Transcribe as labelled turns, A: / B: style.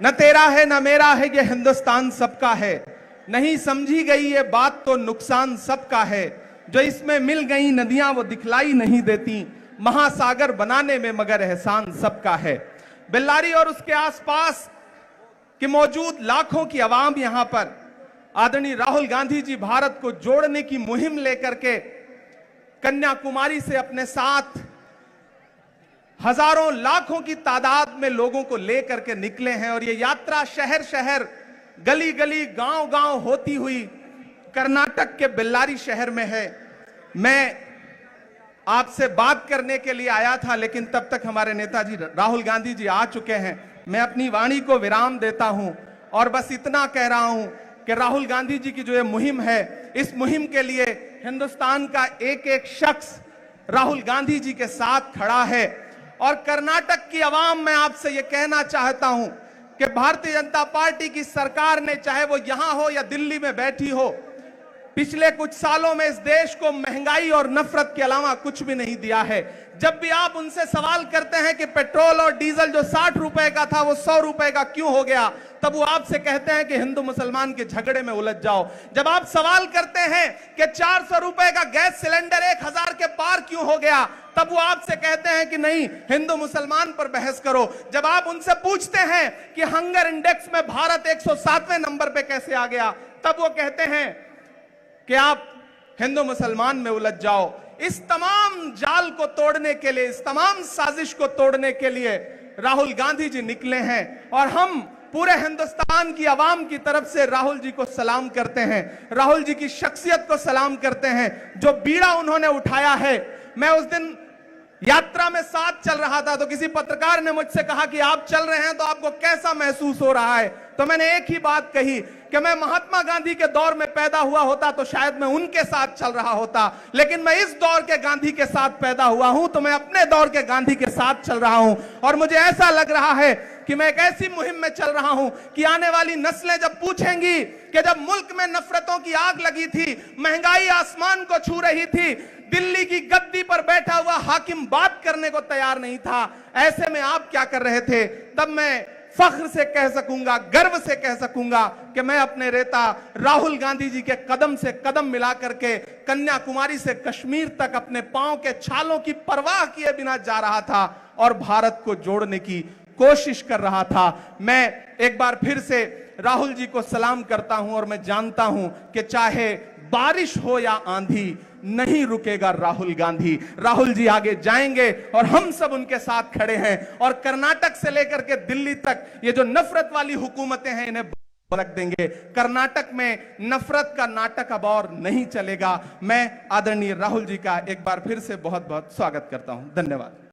A: न तेरा है न मेरा है ये हिंदुस्तान सबका है, नहीं समझी गई ये बात तो नुकसान सबका है। जो इसमें मिल गई नदियां वो दिखलाई नहीं देती, महासागर बनाने में मगर एहसान सबका है। बेल्लारी और उसके आसपास कि मौजूद लाखों की आवाम यहां पर आदरणीय राहुल गांधी जी भारत को जोड़ने की मुहिम लेकर के कन्याकुमारी से अपने साथ हजारों लाखों की तादाद में लोगों को लेकर के निकले हैं और ये यात्रा शहर शहर गली गली गांव गांव होती हुई कर्नाटक के बेल्लारी शहर में है। मैं आपसे बात करने के लिए आया था, लेकिन तब तक हमारे नेताजी राहुल गांधी जी आ चुके हैं। मैं अपनी वाणी को विराम देता हूं और बस इतना कह रहा हूं कि राहुल गांधी जी की जो ये मुहिम है, इस मुहिम के लिए हिंदुस्तान का एक एक शख्स राहुल गांधी जी के साथ खड़ा है। और कर्नाटक की आवाम, मैं आपसे ये कहना चाहता हूं कि भारतीय जनता पार्टी की सरकार ने, चाहे वो यहां हो या दिल्ली में बैठी हो, पिछले कुछ सालों में इस देश को महंगाई और नफरत के अलावा कुछ भी नहीं दिया है। जब भी आप उनसे सवाल करते हैं कि पेट्रोल और डीजल जो 60 रुपए का था वो 100 रुपए का क्यों हो गया, तब वो आपसे कहते हैं कि हिंदू मुसलमान के झगड़े में उलझ जाओ। जब आप सवाल करते हैं कि 400 रुपए का गैस सिलेंडर 1000 के पार क्यों हो गया, तब वो आपसे कहते हैं कि नहीं, हिंदू मुसलमान पर बहस करो। जब आप उनसे पूछते हैं कि हंगर इंडेक्स में भारत 107वें नंबर पे कैसे आ गया, तब वो कहते हैं कि आप हिंदू मुसलमान में उलझ जाओ। इस तमाम जाल को तोड़ने के लिए, इस तमाम साजिश को तोड़ने के लिए राहुल गांधी जी निकले हैं और हम पूरे हिंदुस्तान की आवाम की तरफ से राहुल जी को सलाम करते हैं, राहुल जी की शख्सियत को सलाम करते हैं। जो बीड़ा उन्होंने उठाया है, मैं उस दिन यात्रा में साथ चल रहा था तो किसी पत्रकार ने मुझसे कहा कि आप चल रहे हैं तो आपको कैसा महसूस हो रहा है, तो मैंने एक ही बात कही कि मैं महात्मा गांधी के दौर में पैदा हुआ होता तो शायद मैं उनके साथ चल रहा होता, लेकिन मैं इस दौर के गांधी के साथ पैदा हुआ हूं तो मैं अपने दौर के गांधी के साथ चल रहा हूं। और मुझे ऐसा लग रहा है कि मैं एक ऐसी मुहिम में चल रहा हूं कि आने वाली नस्लें जब पूछेंगी कि जब मुल्क में नफरतों की आग लगी थी, महंगाई आसमान को छू रही थी, दिल्ली की गद्दी पर बैठा हुआ हाकिम बात करने को तैयार नहीं था, ऐसे में आप क्या कर रहे थे, तब मैं फख्र से कह सकूंगा, गर्व से कह सकूंगा कि मैं अपने नेता राहुल गांधी जी के कदम से कदम मिला करके कन्याकुमारी से कश्मीर तक अपने पांव के छालों की परवाह किए बिना जा रहा था और भारत को जोड़ने की कोशिश कर रहा था। मैं एक बार फिर से राहुल जी को सलाम करता हूं और मैं जानता हूं कि चाहे बारिश हो या आंधी, नहीं रुकेगा राहुल गांधी। राहुल जी आगे जाएंगे और हम सब उनके साथ खड़े हैं और कर्नाटक से लेकर के दिल्ली तक ये जो नफरत वाली हुकूमतें हैं इन्हें रख देंगे। कर्नाटक में नफरत का नाटक अब और नहीं चलेगा। मैं आदरणीय राहुल जी का एक बार फिर से बहुत बहुत स्वागत करता हूं। धन्यवाद।